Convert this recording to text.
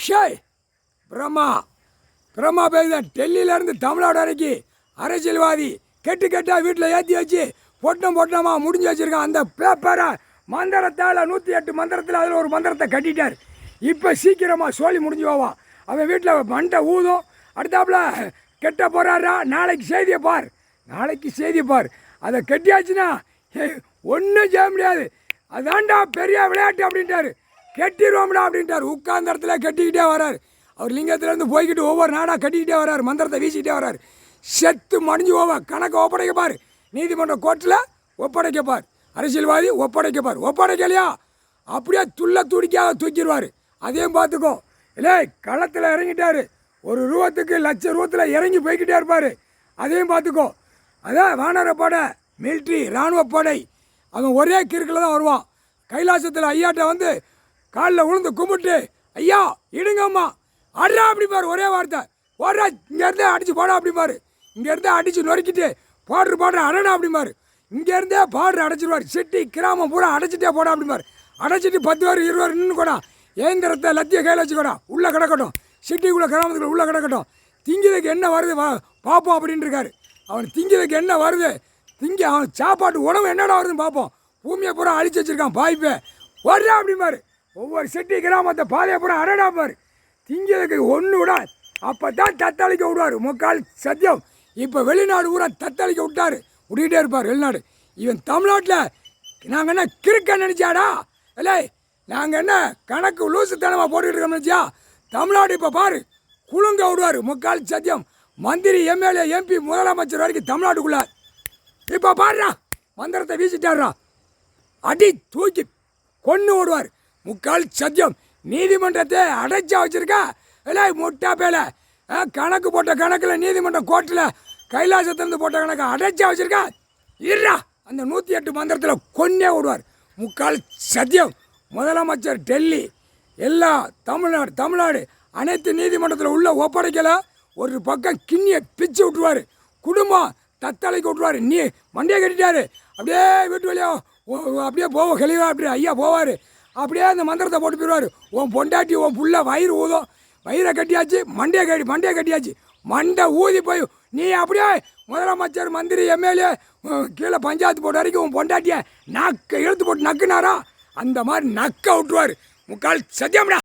ஷாய் பிரம்மா பிரம்மா பேசுதான். டெல்லியிலேருந்து தமிழ்நாடு வரைக்கும் அரசியல்வாதி கெட்டு கெட்டா வீட்டில் ஏற்றி வச்சு பொட்டமாக முடிஞ்சு வச்சுருக்கான். அந்த பேப்பரை மந்திரத்தால் 108 மந்திரத்தில் அதில் ஒரு மந்திரத்தை கட்டிட்டார். இப்போ சீக்கிரமாக சோழி முடிஞ்சு போவான். அவன் வீட்டில் மண்டை ஊதும். அடுத்தாப்புல கெட்ட போகிறாரா, நாளைக்கு செய்தியை பார், நாளைக்கு செய்தியை பார். அதை கட்டியாச்சுன்னா ஒன்றும் செய்ய முடியாது. அதான்டா பெரிய விளையாட்டு அப்படின்ட்டாரு. கெட்டிடுவோம்டா அப்படின்ட்டார். உட்கார்ந்த இடத்துல கட்டிக்கிட்டே வர்றார். அவர் லிங்கத்திலேருந்து போய்கிட்டு ஒவ்வொரு நாடாக கட்டிக்கிட்டே வர்றார். மந்திரத்தை வீசிக்கிட்டே வர்றார். செத்து மடிஞ்சு போவா. கணக்கை ஒப்படைக்கப்பார். நீதிமன்ற கோர்ட்டில் ஒப்படைக்கப்பார். அரசியல்வாதி ஒப்படைக்கப்பார். ஒப்படைக்கலையா அப்படியே துடிக்காக தூக்கிடுவார். அதையும் பார்த்துக்கோ. இல்லை களத்தில் இறங்கிட்டார். ஒரு ரூபத்துக்கு லட்சம் ரூபத்தில் இறங்கி போய்கிட்டே இருப்பார். அதையும் பார்த்துக்கோ. அதான் வானரப்படை, மிலிட்ரி, இராணுவ படை. அவன் ஒரே கிறுக்கில் தான் வருவான். கைலாசத்தில் ஐயாட்ட வந்து காலில் விழுந்து கும்பிட்டு, ஐயா இடுங்கம்மா அட்ரா அப்படிம்பார். ஒரே வார்த்தை, போடுறா இங்கேருந்தே அடித்து போடா அப்படிம்பார். இங்கேருந்தே அடித்து நொறுக்கிட்டு பாடுற அடடா அப்படிம்பார். இங்கேருந்தே அடைச்சிடுவார். சிட்டி கிராமம் பூரா அடைச்சிட்டே போடா அப்படிம்பார். அடைச்சிட்டு 10 பேர் 20 பேர் நின்று கூட ஏந்திரத்தை லத்திய கையில் வச்சுக்கூடா உள்ளே கிடக்கட்டும். சிட்டிக்குள்ளே கிராமத்துக்குள்ள உள்ளே கிடக்கட்டும். திங்கிறதுக்கு என்ன வருது பார்ப்போம் அப்படின்னு இருக்காரு. அவன் திங்கிறதுக்கு என்ன வருது, அவன் சாப்பாட்டு உணவு என்னடா வருதுன்னு பார்ப்போம். பூமியை பூரா அழிச்சு வச்சுருக்கான் பாய்ப்பே. வர்றா அப்படிம்பாரு. ஒவ்வொரு சிட்டி கிராமத்தை பாதையை பூரா அடடாப்பார். திங்கிறதுக்கு ஒன்று விட அப்போ தான் தத்தளிக்க விடுவார். முக்கால் சத்தியம். இப்போ வெளிநாடு பூரா தத்தளிக்க விட்டார். விட்டுக்கிட்டே இருப்பார் வெளிநாடு. இவன் தமிழ்நாட்டில் நாங்கள் என்ன கிறுக்க நினச்சாடா? இல்லை நாங்கள் என்ன கணக்கு லூசுத்தனமாக போட்டுக்கிட்டு இருக்கோம் நினச்சியா? தமிழ்நாடு இப்போ பாரு குழுங்க விடுவார். முக்கால் சத்தியம். மந்திரி, எம்எல்ஏ, எம்பி, முதலமைச்சர் வரைக்கும் தமிழ்நாட்டுக்குள்ள இப்போ பாடுறா மந்திரத்தை வீசிட்டாடுறா. அடி தூக்கி கொண்டு விடுவார். முக்கால் சத்தியம். நீதிமன்றத்தை அடைச்சா வச்சிருக்கா? இல்லை முட்டா பேல கணக்கு போட்ட கணக்கில் நீதிமன்றம் கோர்ட்டில் கைலாசத்திலிருந்து போட்ட கணக்கு அடைச்சா வச்சிருக்கா? இருறா அந்த 108 மந்திரத்தில் கொன்னே விடுவார். முக்கால் சத்தியம். முதலமைச்சர் டெல்லி, எல்லா தமிழ்நாடு அனைத்து நீதிமன்றத்தில் உள்ள ஒப்படைக்கல. ஒரு பக்கம் கிண்ணியை பிச்சு விட்டுருவார். குடும்பம் தத்தளைக்கு விட்டுருவார். நீ மண்டியை கட்டிட்டாரு. அப்படியே வீட்டு வழியா அப்படியே போவோம் கழிவா. அப்படி ஐயா போவார். அப்படியே அந்த மந்திரத்தை போட்டு போயிடுவார். உன் பொண்டாட்டி உன் புள்ள வயிறு ஊதும். வயிறை கட்டியாச்சு. மண்டையை கட்டியாச்சு. மண்டை ஊதி போய் நீ அப்படியே முதலமைச்சர், மந்திரி, எம்எல்ஏ, கீழே பஞ்சாயத்து போட்ட வரைக்கும் உன் பொண்டாட்டியை இழுத்து போட்டு நக்குனாரா அந்த மாதிரி நக்க விட்டுருவார். முக்கால் சத்தியம்டா.